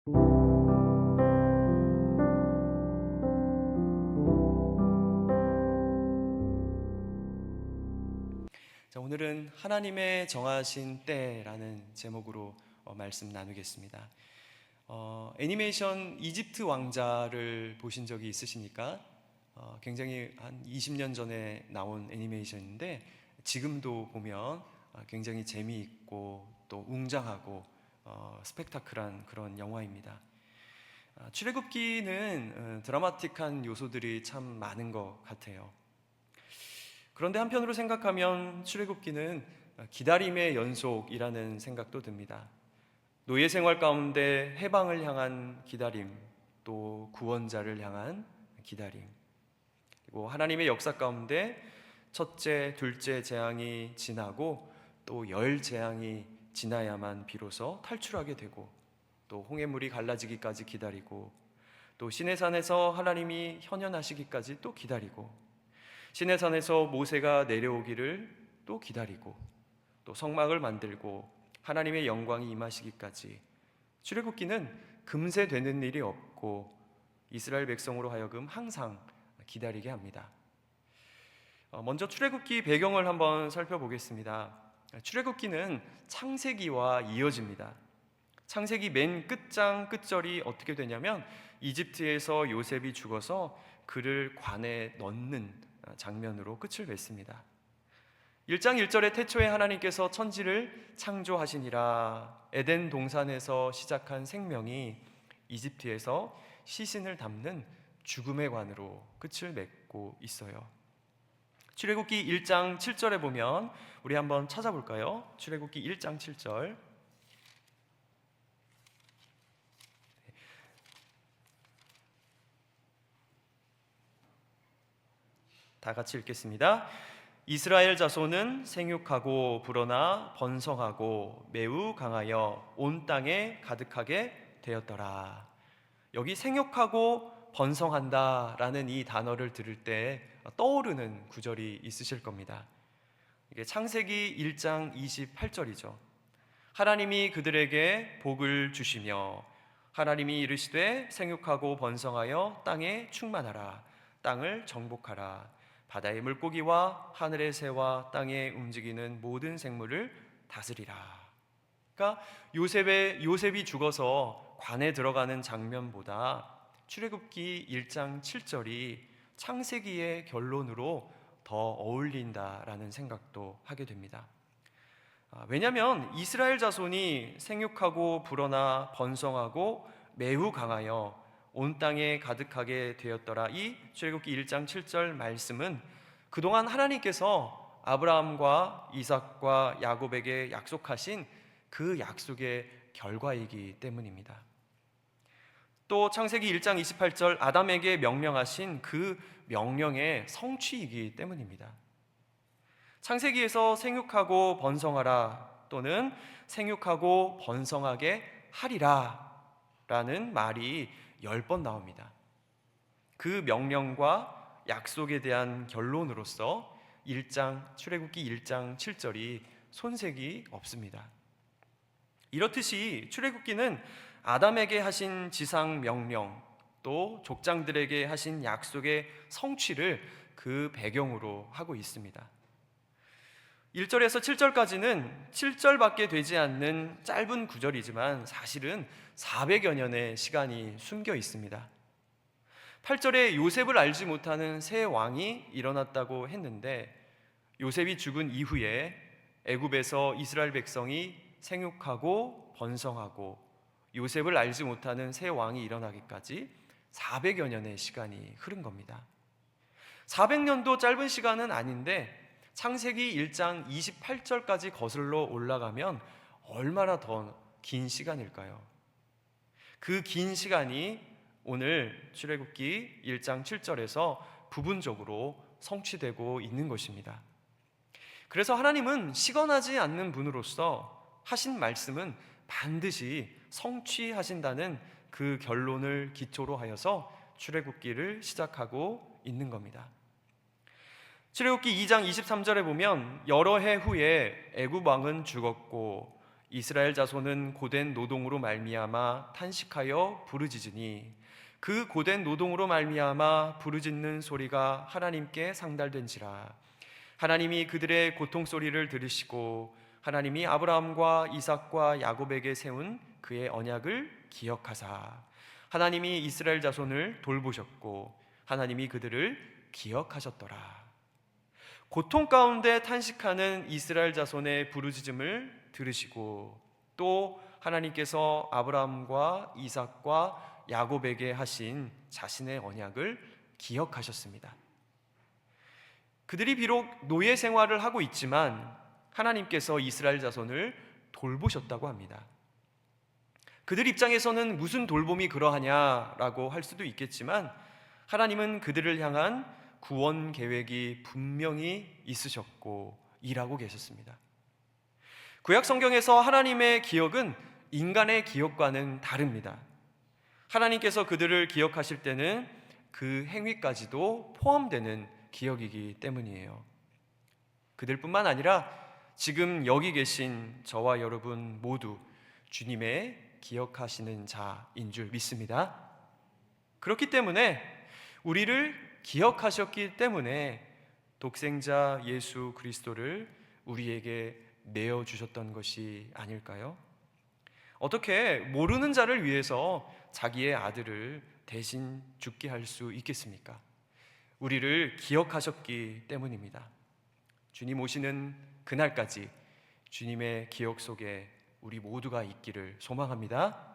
자, 오늘은 하나님의 정하신 때라는 제목으로 말씀 나누겠습니다. 애니메이션 이집트 왕자를 보신 적이 있으십니까? 굉장히 한 20년 전에 나온 애니메이션인데 지금도 보면 굉장히 재미있고 또 웅장하고 스펙타클한 그런 영화입니다. 출애굽기는 드라마틱한 요소들이 참 많은 것 같아요. 그런데 한편으로 생각하면 출애굽기는 기다림의 연속이라는 생각도 듭니다. 노예 생활 가운데 해방을 향한 기다림, 또 구원자를 향한 기다림, 그리고 하나님의 역사 가운데 첫째, 둘째 재앙이 지나고 또 열 재앙이 지나야만 비로소 탈출하게 되고, 또 홍해물이 갈라지기까지 기다리고, 또 시내산에서 하나님이 현현하시기까지 또 기다리고, 시내산에서 모세가 내려오기를 또 기다리고, 또 성막을 만들고 하나님의 영광이 임하시기까지 출애굽기는 금세 되는 일이 없고 이스라엘 백성으로 하여금 항상 기다리게 합니다. 먼저 출애굽기 배경을 한번 살펴보겠습니다. 출애굽기는 창세기와 이어집니다. 창세기 맨 끝장 끝절이 어떻게 되냐면 이집트에서 요셉이 죽어서 그를 관에 넣는 장면으로 끝을 맺습니다. 1장 1절에 태초에 하나님께서 천지를 창조하시니라. 에덴 동산에서 시작한 생명이 이집트에서 시신을 담는 죽음의 관으로 끝을 맺고 있어요. 출애굽기 1장 7절에 보면 우리 한번 찾아볼까요? 출애굽기 1장 7절, 다 같이 읽겠습니다. 이스라엘 자손은 생육하고 불어나 번성하고 매우 강하여 온 땅에 가득하게 되었더라. 여기 생육하고 번성한다 라는 이 단어를 들을 때 떠오르는 구절이 있으실 겁니다. 이게 창세기 1장 28절이죠. 하나님이 그들에게 복을 주시며 하나님이 이르시되 생육하고 번성하여 땅에 충만하라. 땅을 정복하라. 바다의 물고기와 하늘의 새와 땅에 움직이는 모든 생물을 다스리라. 그러니까 요셉이 죽어서 관에 들어가는 장면보다 출애굽기 1장 7절이 창세기의 결론으로 더 어울린다라는 생각도 하게 됩니다. 왜냐하면 이스라엘 자손이 생육하고 불어나 번성하고 매우 강하여 온 땅에 가득하게 되었더라. 이 출애굽기 1장 7절 말씀은 그동안 하나님께서 아브라함과 이삭과 야곱에게 약속하신 그 약속의 결과이기 때문입니다. 또 창세기 1장 28절 아담에게 명령하신 그 명령의 성취이기 때문입니다. 창세기에서 생육하고 번성하라 또는 생육하고 번성하게 하리라 라는 말이 10번 나옵니다. 그 명령과 약속에 대한 결론으로서 출애굽기 1장 7절이 손색이 없습니다. 이렇듯이 출애굽기는 아담에게 하신 지상 명령, 또 족장들에게 하신 약속의 성취를 그 배경으로 하고 있습니다. 1절에서 7절까지는 7절밖에 되지 않는 짧은 구절이지만 사실은 400여 년의 시간이 숨겨 있습니다. 8절에 요셉을 알지 못하는 새 왕이 일어났다고 했는데 요셉이 죽은 이후에 애굽에서 이스라엘 백성이 생육하고 번성하고 요셉을 알지 못하는 새 왕이 일어나기까지 400여 년의 시간이 흐른 겁니다. 400년도 짧은 시간은 아닌데 창세기 1장 28절까지 거슬러 올라가면 얼마나 더 긴 시간일까요? 그 긴 시간이 오늘 출애굽기 1장 7절에서 부분적으로 성취되고 있는 것입니다. 그래서 하나님은 시건하지 않는 분으로서 하신 말씀은 반드시 성취하신다는 그 결론을 기초로 하여서 출애굽기를 시작하고 있는 겁니다. 출애굽기 2장 23절에 보면 여러 해 후에 애굽 왕은 죽었고 이스라엘 자손은 고된 노동으로 말미암아 탄식하여 부르짖으니 그 고된 노동으로 말미암아 부르짖는 소리가 하나님께 상달된지라. 하나님이 그들의 고통 소리를 들으시고 하나님이 아브라함과 이삭과 야곱에게 세운 그의 언약을 기억하사 하나님이 이스라엘 자손을 돌보셨고 하나님이 그들을 기억하셨더라. 고통 가운데 탄식하는 이스라엘 자손의 부르짖음을 들으시고 또 하나님께서 아브라함과 이삭과 야곱에게 하신 자신의 언약을 기억하셨습니다. 그들이 비록 노예 생활을 하고 있지만 하나님께서 이스라엘 자손을 돌보셨다고 합니다. 그들 입장에서는 무슨 돌봄이 그러하냐라고 할 수도 있겠지만 하나님은 그들을 향한 구원 계획이 분명히 있으셨고 일하고 계셨습니다. 구약 성경에서 하나님의 기억은 인간의 기억과는 다릅니다. 하나님께서 그들을 기억하실 때는 그 행위까지도 포함되는 기억이기 때문이에요. 그들뿐만 아니라 지금 여기 계신 저와 여러분 모두 주님의 기억하시는 자인 줄 믿습니다. 그렇기 때문에 우리를 기억하셨기 때문에 독생자 예수 그리스도를 우리에게 내어주셨던 것이 아닐까요? 어떻게 모르는 자를 위해서 자기의 아들을 대신 죽게 할 수 있겠습니까? 우리를 기억하셨기 때문입니다. 주님 오시는 그날까지 주님의 기억 속에 우리 모두가 있기를 소망합니다.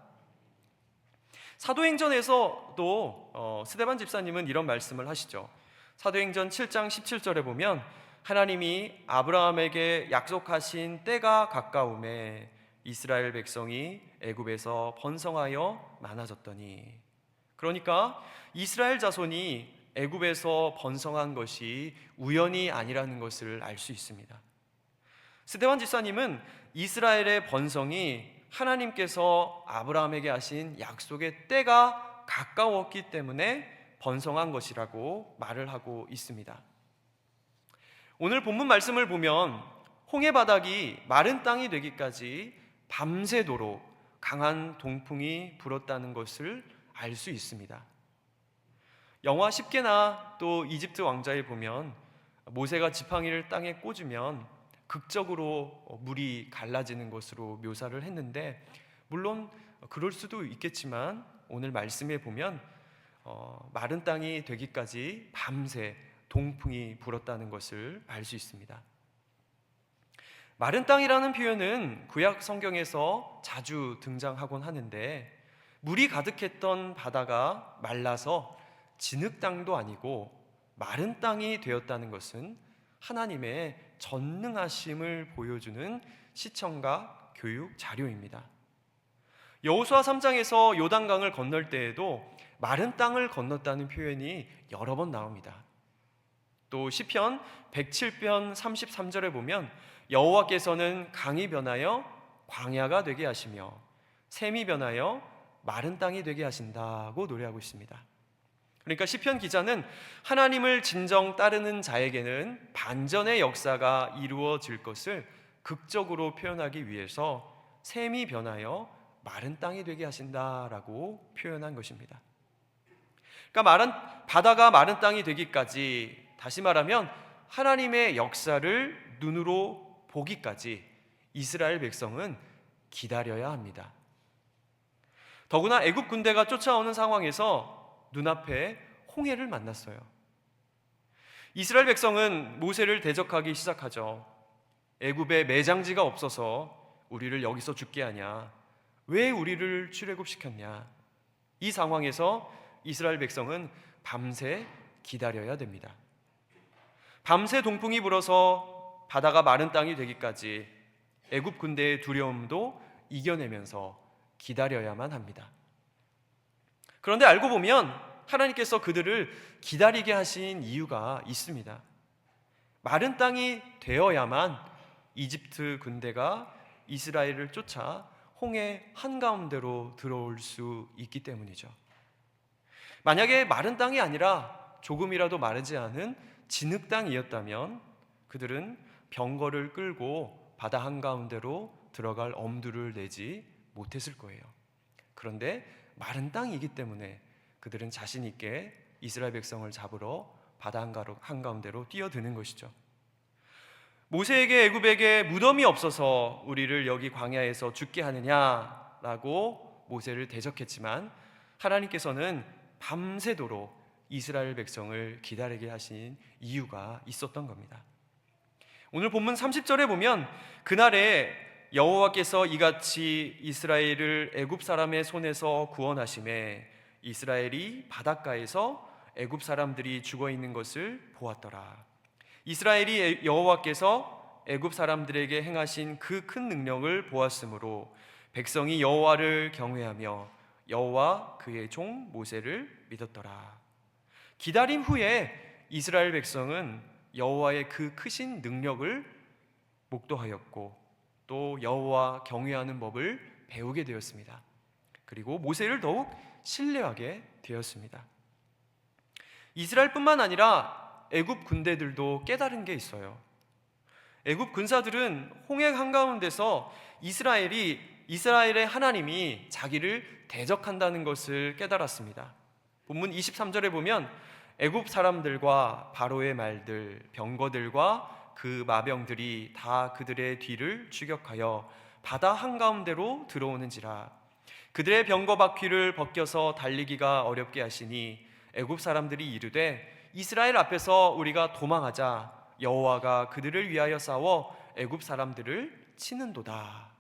사도행전에서도 스데반 집사님은 이런 말씀을 하시죠. 사도행전 7장 17절에 보면 하나님이 아브라함에게 약속하신 때가 가까움에 이스라엘 백성이 애굽에서 번성하여 많아졌더니, 그러니까 이스라엘 자손이 애굽에서 번성한 것이 우연이 아니라는 것을 알 수 있습니다. 스데반 집사님은 이스라엘의 번성이 하나님께서 아브라함에게 하신 약속의 때가 가까웠기 때문에 번성한 것이라고 말을 하고 있습니다. 오늘 본문 말씀을 보면 홍해 바닥이 마른 땅이 되기까지 밤새도록 강한 동풍이 불었다는 것을 알 수 있습니다. 영화 10개나 또 이집트 왕자에 보면 모세가 지팡이를 땅에 꽂으면 극적으로 물이 갈라지는 것으로 묘사를 했는데, 물론 그럴 수도 있겠지만 오늘 말씀에 보면 마른 땅이 되기까지 밤새 동풍이 불었다는 것을 알 수 있습니다. 마른 땅이라는 표현은 구약 성경에서 자주 등장하곤 하는데, 물이 가득했던 바다가 말라서 진흙 땅도 아니고 마른 땅이 되었다는 것은 하나님의 전능하심을 보여주는 시청과 교육 자료입니다. 여호수아 3장에서 요단강을 건널 때에도 마른 땅을 건넜다는 표현이 여러 번 나옵니다. 또 시편 107편 33절에 보면 여호와께서는 강이 변하여 광야가 되게 하시며 샘이 변하여 마른 땅이 되게 하신다고 노래하고 있습니다. 그러니까 시편 기자는 하나님을 진정 따르는 자에게는 반전의 역사가 이루어질 것을 극적으로 표현하기 위해서 샘이 변하여 마른 땅이 되게 하신다라고 표현한 것입니다. 그러니까 바다가 마른 땅이 되기까지, 다시 말하면 하나님의 역사를 눈으로 보기까지 이스라엘 백성은 기다려야 합니다. 더구나 애굽 군대가 쫓아오는 상황에서 눈앞에 홍해를 만났어요. 이스라엘 백성은 모세를 대적하기 시작하죠. 애굽에 매장지가 없어서 우리를 여기서 죽게 하냐? 왜 우리를 출애굽시켰냐? 이 상황에서 이스라엘 백성은 밤새 기다려야 됩니다. 밤새 동풍이 불어서 바다가 마른 땅이 되기까지 애굽 군대의 두려움도 이겨내면서 기다려야만 합니다. 그런데 알고 보면 하나님께서 그들을 기다리게 하신 이유가 있습니다. 마른 땅이 되어야만 이집트 군대가 이스라엘을 쫓아 홍해 한가운데로 들어올 수 있기 때문이죠. 만약에 마른 땅이 아니라 조금이라도 마르지 않은 진흙 땅이었다면 그들은 병거를 끌고 바다 한가운데로 들어갈 엄두를 내지 못했을 거예요. 그런데 마른 땅이기 때문에 그들은 자신 있게 이스라엘 백성을 잡으러 바다 한가운데로 뛰어드는 것이죠. 모세에게 애굽에게 무덤이 없어서 우리를 여기 광야에서 죽게 하느냐라고 모세를 대적했지만 하나님께서는 밤새도록 이스라엘 백성을 기다리게 하신 이유가 있었던 겁니다. 오늘 본문 30절에 보면 그날에 여호와께서 이같이 이스라엘을 애굽 사람의 손에서 구원하심에 이스라엘이 바닷가에서 애굽 사람들이 죽어 있는 것을 보았더라. 이스라엘이 여호와께서 애굽 사람들에게 행하신 그 큰 능력을 보았으므로 백성이 여호와를 경외하며 여호와 그의 종 모세를 믿었더라. 기다림 후에 이스라엘 백성은 여호와의 그 크신 능력을 목도하였고 또 여호와 경외하는 법을 배우게 되었습니다. 그리고 모세를 더욱 신뢰하게 되었습니다. 이스라엘뿐만 아니라 애굽 군대들도 깨달은 게 있어요. 애굽 군사들은 홍해 한가운데서 이스라엘의 하나님이 자기를 대적한다는 것을 깨달았습니다. 본문 23절에 보면 애굽 사람들과 바로의 말들, 병거들과 그 마병들이 다 그들의 뒤를 추격하여 바다 한가운데로 들어오는지라. 그들의 병거 바퀴를 벗겨서 달리기가 어렵게 하시니 애굽 사람들이 이르되 이스라엘 앞에서 우리가 도망하자. 여호와가 그들을 위하여 싸워 애굽 사람들을 치는도다.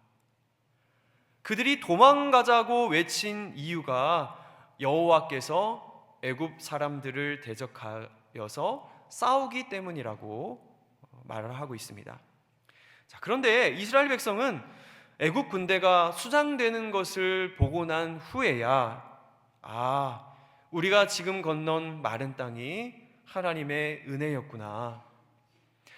그들이 도망가자고 외친 이유가 여호와께서 애굽 사람들을 대적하여서 싸우기 때문이라고 말을 하고 있습니다. 자, 그런데 이스라엘 백성은 애굽 군대가 수장되는 것을 보고 난 후에야 우리가 지금 건넌 마른 땅이 하나님의 은혜였구나.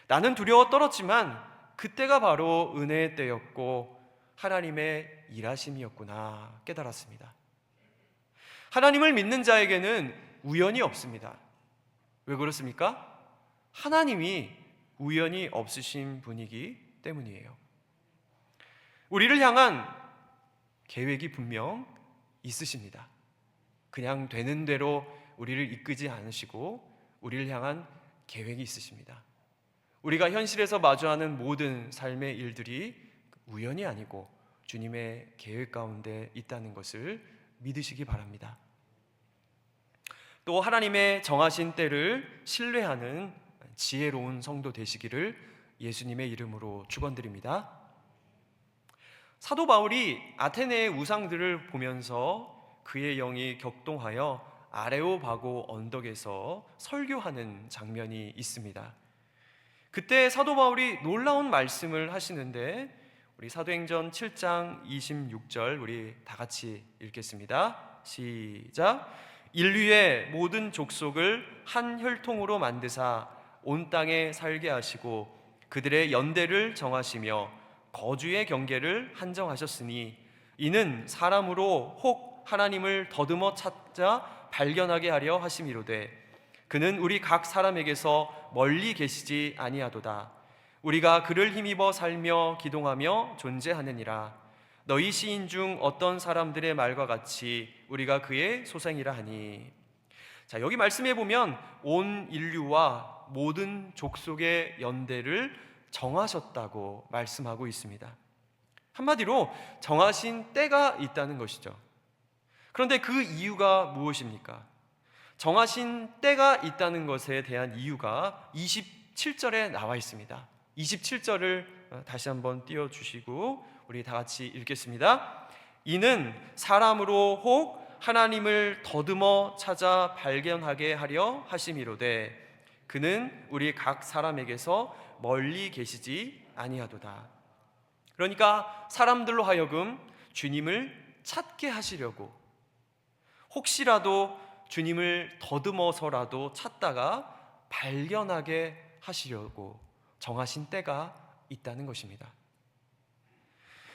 나는 두려워 떨었지만 그때가 바로 은혜의 때였고 하나님의 일하심이었구나 깨달았습니다. 하나님을 믿는 자에게는 우연이 없습니다. 왜 그렇습니까? 하나님이 우연이 없으신 분이기 때문이에요. 우리를 향한 계획이 분명 있으십니다. 그냥 되는 대로 우리를 이끄지 않으시고 우리를 향한 계획이 있으십니다. 우리가 현실에서 마주하는 모든 삶의 일들이 우연이 아니고 주님의 계획 가운데 있다는 것을 믿으시기 바랍니다. 또 하나님의 정하신 때를 신뢰하는 지혜로운 성도 되시기를 예수님의 이름으로 축원드립니다. 사도 바울이 아테네의 우상들을 보면서 그의 영이 격동하여 아레오바고 언덕에서 설교하는 장면이 있습니다. 그때 사도 바울이 놀라운 말씀을 하시는데 우리 사도행전 7장 26절 우리 다 같이 읽겠습니다. 시작. 인류의 모든 족속을 한 혈통으로 만드사 온 땅에 살게 하시고 그들의 연대를 정하시며 거주의 경계를 한정하셨으니 이는 사람으로 혹 하나님을 더듬어 찾자 발견하게 하려 하심이로되 그는 우리 각 사람에게서 멀리 계시지 아니하도다. 우리가 그를 힘입어 살며 기동하며 존재하느니라. 너희 시인 중 어떤 사람들의 말과 같이 우리가 그의 소생이라 하니. 자, 여기 말씀해 보면 온 인류와 모든 족속의 연대를 정하셨다고 말씀하고 있습니다. 한마디로 정하신 때가 있다는 것이죠. 그런데 그 이유가 무엇입니까? 정하신 때가 있다는 것에 대한 이유가 27절에 나와 있습니다. 27절을 다시 한번 띄워주시고 우리 다 같이 읽겠습니다. 이는 사람으로 혹 하나님을 더듬어 찾아 발견하게 하려 하심이로되 그는 우리 각 사람에게서 멀리 계시지 아니하도다. 그러니까 사람들로 하여금 주님을 찾게 하시려고 혹시라도 주님을 더듬어서라도 찾다가 발견하게 하시려고 정하신 때가 있다는 것입니다.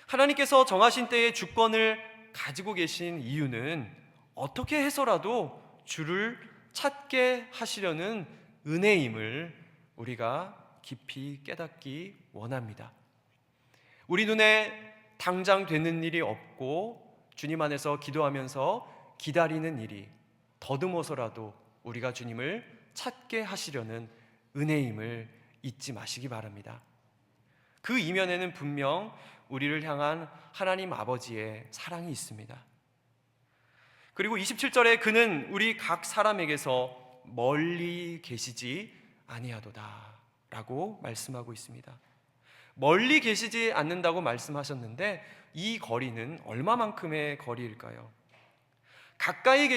하나님께서 정하신 때의 주권을 가지고 계신 이유는 어떻게 해서라도 주를 찾게 하시려는 은혜임을 우리가 깊이 깨닫기 원합니다. 우리 눈에 당장 되는 일이 없고 주님 안에서 기도하면서 기다리는 일이 더듬어서라도 우리가 주님을 찾게 하시려는 은혜임을 잊지 마시기 바랍니다. 그 이면에는 분명 우리를 향한 하나님 아버지의 사랑이 있습니다. 그리고 27절에 그는 우리 각 사람에게서 멀리 계시지 아니하도다 라고 말씀하고 있습니다. 멀리 계시지 않는다고 말씀하셨는데 이 거리는 얼마만큼의 거리일까요? 가까이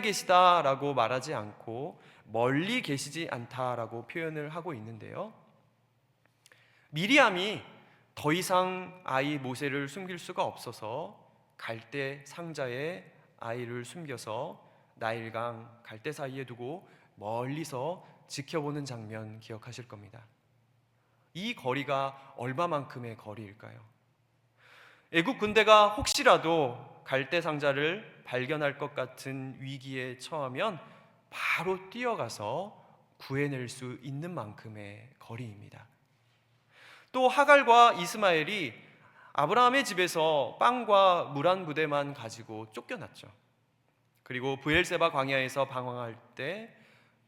계시다라고 말하지 않고 멀리 계시지 않다라고 표현을 하고 있는데요. 미리암이 더 이상 아이 모세를 숨길 수가 없어서 갈대 상자에 아이를 숨겨서 나일강 갈대 사이에 두고 멀리서 지켜보는 장면 기억하실 겁니다. 이 거리가 얼마만큼의 거리일까요? 애국 군대가 혹시라도 갈대 상자를 발견할 것 같은 위기에 처하면 바로 뛰어가서 구해낼 수 있는 만큼의 거리입니다. 또 하갈과 이스마엘이 아브라함의 집에서 빵과 물 한 부대만 가지고 쫓겨났죠. 그리고 브엘세바 광야에서 방황할 때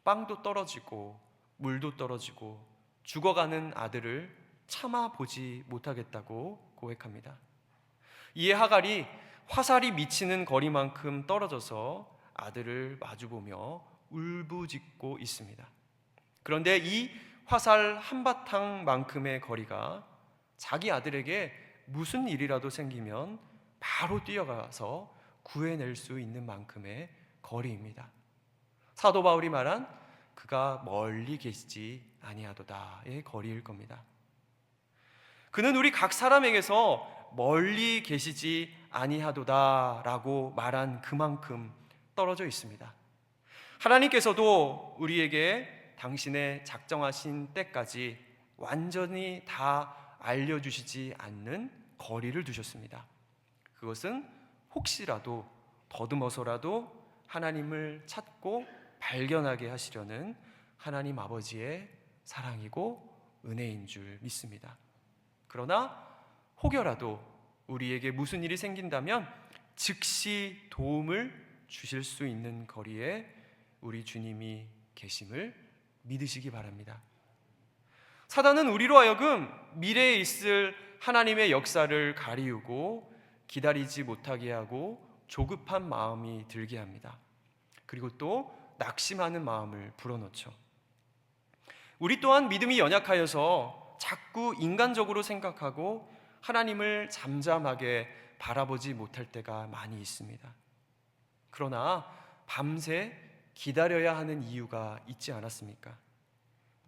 빵도 떨어지고 물도 떨어지고 죽어가는 아들을 참아 보지 못하겠다고 고백합니다. 이에 하갈이 화살이 미치는 거리만큼 떨어져서 아들을 마주보며 울부짖고 있습니다. 그런데 이 화살 한바탕만큼의 거리가 자기 아들에게 무슨 일이라도 생기면 바로 뛰어가서 구해낼 수 있는 만큼의 거리입니다. 사도 바울이 말한 그가 멀리 계시지 아니하도다의 거리일 겁니다. 그는 우리 각 사람에게서 멀리 계시지 아니하도다라고 말한 그만큼 떨어져 있습니다. 하나님께서도 우리에게 당신의 작정하신 때까지 완전히 다 알려주시지 않는 거리를 두셨습니다. 그것은 혹시라도 더듬어서라도 하나님을 찾고 발견하게 하시려는 하나님 아버지의 사랑이고 은혜인 줄 믿습니다. 그러나 혹여라도 우리에게 무슨 일이 생긴다면 즉시 도움을 주실 수 있는 거리에 우리 주님이 계심을 믿으시기 바랍니다. 사단은 우리로 하여금 미래에 있을 하나님의 역사를 가리우고 기다리지 못하게 하고 조급한 마음이 들게 합니다. 그리고 또 낙심하는 마음을 불어넣죠. 우리 또한 믿음이 연약하여서 자꾸 인간적으로 생각하고 하나님을 잠잠하게 바라보지 못할 때가 많이 있습니다. 그러나 밤새 기다려야 하는 이유가 있지 않았습니까?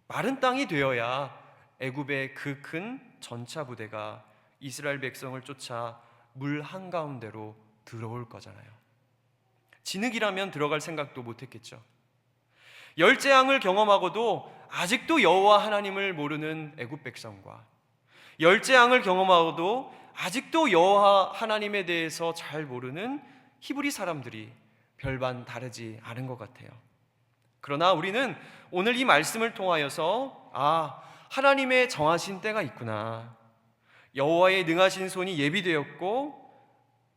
마른 땅이 되어야 애굽의 그 큰 전차 부대가 이스라엘 백성을 쫓아 물 한가운데로 들어올 거잖아요. 진흙이라면 들어갈 생각도 못했겠죠. 열재앙을 경험하고도 아직도 여호와 하나님을 모르는 애굽 백성과 열재앙을 경험하고도 아직도 여호와 하나님에 대해서 잘 모르는 히브리 사람들이 별반 다르지 않은 것 같아요. 그러나 우리는 오늘 이 말씀을 통하여서 하나님의 정하신 때가 있구나, 여호와의 능하신 손이 예비되었고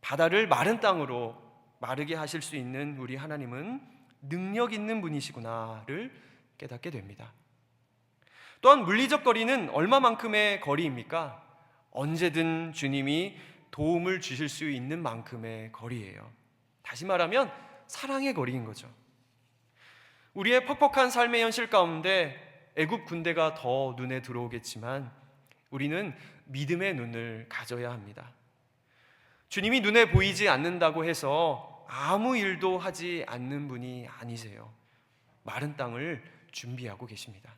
바다를 마른 땅으로 마르게 하실 수 있는 우리 하나님은 능력 있는 분이시구나를 깨닫게 됩니다. 또한 물리적 거리는 얼마만큼의 거리입니까? 언제든 주님이 도움을 주실 수 있는 만큼의 거리예요. 다시 말하면 사랑의 거리인 거죠. 우리의 퍽퍽한 삶의 현실 가운데 애굽 군대가 더 눈에 들어오겠지만 우리는 믿음의 눈을 가져야 합니다. 주님이 눈에 보이지 않는다고 해서 아무 일도 하지 않는 분이 아니세요. 마른 땅을 준비하고 계십니다.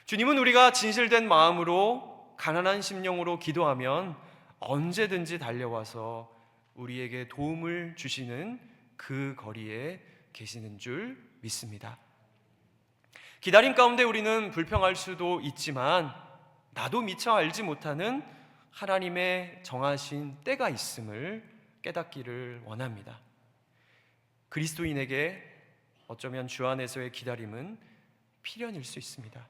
주님은 우리가 진실된 마음으로 가난한 심령으로 기도하면 언제든지 달려와서 우리에게 도움을 주시는 그 거리에 계시는 줄 믿습니다. 기다림 가운데 우리는 불평할 수도 있지만 나도 미처 알지 못하는 하나님의 정하신 때가 있음을 깨닫기를 원합니다. 그리스도인에게 어쩌면 주 안에서의 기다림은 필연일 수 있습니다.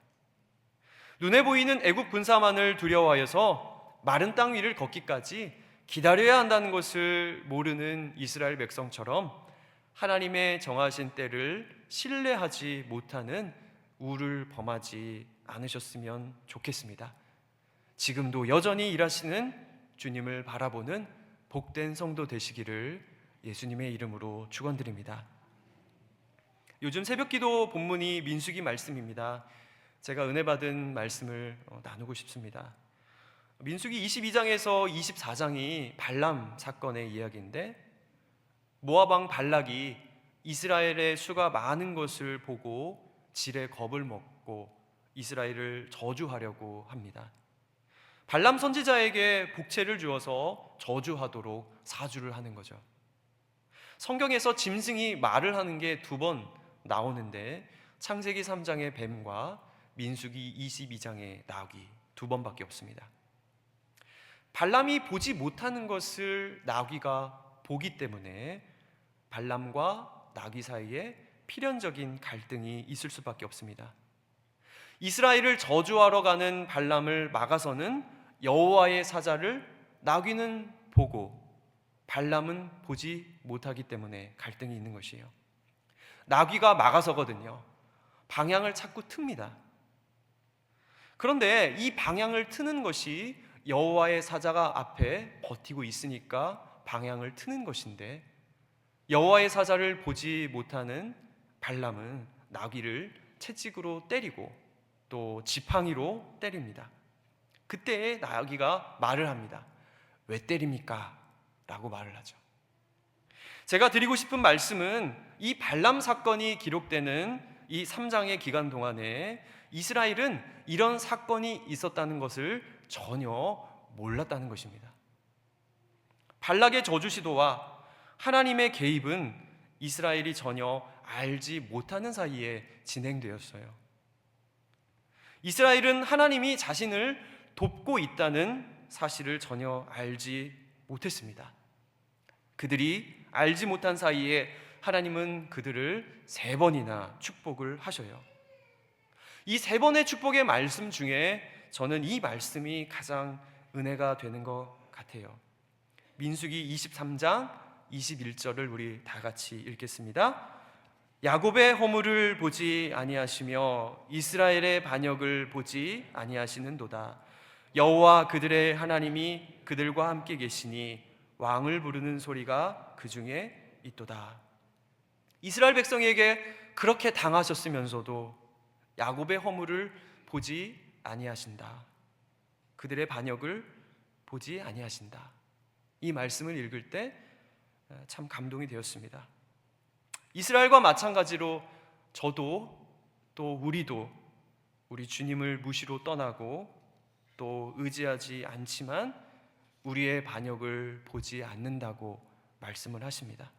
눈에 보이는 애국 군사만을 두려워하여서 마른 땅 위를 걷기까지 기다려야 한다는 것을 모르는 이스라엘 백성처럼 하나님의 정하신 때를 신뢰하지 못하는 우를 범하지 않으셨으면 좋겠습니다. 지금도 여전히 일하시는 주님을 바라보는 복된 성도 되시기를 예수님의 이름으로 축원드립니다. 요즘 새벽기도 본문이 민수기 말씀입니다. 제가 은혜 받은 말씀을 나누고 싶습니다. 민수기 22장에서 24장이 발람 사건의 이야기인데, 모압 왕 발락이 이스라엘의 수가 많은 것을 보고 질에 겁을 먹고 이스라엘을 저주하려고 합니다. 발람 선지자에게 복채를 주어서 저주하도록 사주를 하는 거죠. 성경에서 짐승이 말을 하는 게 2번 나오는데, 창세기 3장의 뱀과 민수기 22장의 나귀 2번밖에 없습니다. 발람이 보지 못하는 것을 나귀가 보기 때문에 발람과 나귀 사이에 필연적인 갈등이 있을 수밖에 없습니다. 이스라엘을 저주하러 가는 발람을 막아서는 여호와의 사자를 나귀는 보고 발람은 보지 못하기 때문에 갈등이 있는 것이에요. 나귀가 막아서거든요. 방향을 자꾸 틉니다. 그런데 이 방향을 트는 것이 여호와의 사자가 앞에 버티고 있으니까 방향을 트는 것인데, 여호와의 사자를 보지 못하는 발람은 나귀를 채찍으로 때리고 또 지팡이로 때립니다. 그때 나귀가 말을 합니다. 왜 때립니까? 라고 말을 하죠. 제가 드리고 싶은 말씀은 이 발람 사건이 기록되는 이 3장의 기간 동안에 이스라엘은 이런 사건이 있었다는 것을 전혀 몰랐다는 것입니다. 발락의 저주 시도와 하나님의 개입은 이스라엘이 전혀 알지 못하는 사이에 진행되었어요. 이스라엘은 하나님이 자신을 돕고 있다는 사실을 전혀 알지 못했습니다. 그들이 알지 못한 사이에 하나님은 그들을 3번이나 축복을 하셔요. 이 3번의 축복의 말씀 중에 저는 이 말씀이 가장 은혜가 되는 것 같아요. 민수기 23장 21절을 우리 다 같이 읽겠습니다. 야곱의 허물을 보지 아니하시며 이스라엘의 반역을 보지 아니하시는도다. 여호와 그들의 하나님이 그들과 함께 계시니 왕을 부르는 소리가 그 중에 있도다. 이스라엘 백성에게 그렇게 당하셨으면서도 야곱의 허물을 보지 아니하신다. 그들의 반역을 보지 아니하신다. 이 말씀을 읽을 때 참 감동이 되었습니다. 이스라엘과 마찬가지로 저도 또 우리도 우리 주님을 무시로 떠나고 또 의지하지 않지만 우리의 반역을 보지 않는다고 말씀을 하십니다.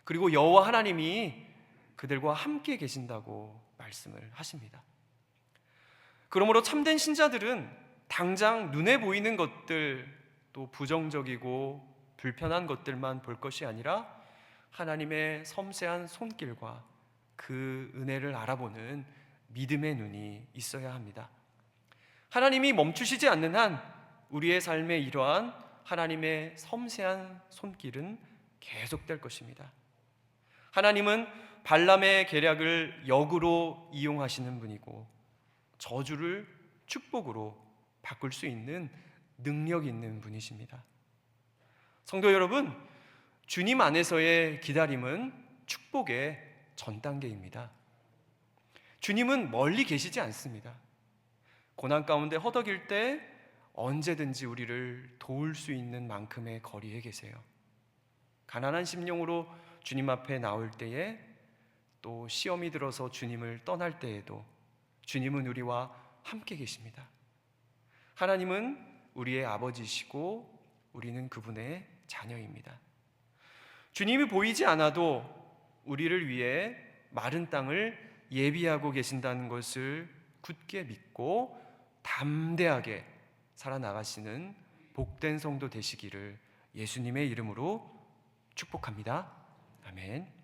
그리고 여호와 하나님이 그들과 함께 계신다고 말씀을 하십니다. 그러므로 참된 신자들은 당장 눈에 보이는 것들, 또 부정적이고 불편한 것들만 볼 것이 아니라 하나님의 섬세한 손길과 그 은혜를 알아보는 믿음의 눈이 있어야 합니다. 하나님이 멈추시지 않는 한 우리의 삶에 이러한 하나님의 섬세한 손길은 계속될 것입니다. 하나님은 발람의 계략을 역으로 이용하시는 분이고 저주를 축복으로 바꿀 수 있는 능력 있는 분이십니다. 성도 여러분, 주님 안에서의 기다림은 축복의 전 단계입니다. 주님은 멀리 계시지 않습니다. 고난 가운데 허덕일 때 언제든지 우리를 도울 수 있는 만큼의 거리에 계세요. 가난한 심령으로 주님 앞에 나올 때에, 또 시험이 들어서 주님을 떠날 때에도 주님은 우리와 함께 계십니다. 하나님은 우리의 아버지시고 우리는 그분의 자녀입니다. 주님이 보이지 않아도 우리를 위해 마른 땅을 예비하고 계신다는 것을 굳게 믿고 담대하게 살아나가시는 복된 성도 되시기를 예수님의 이름으로 축복합니다. 아멘.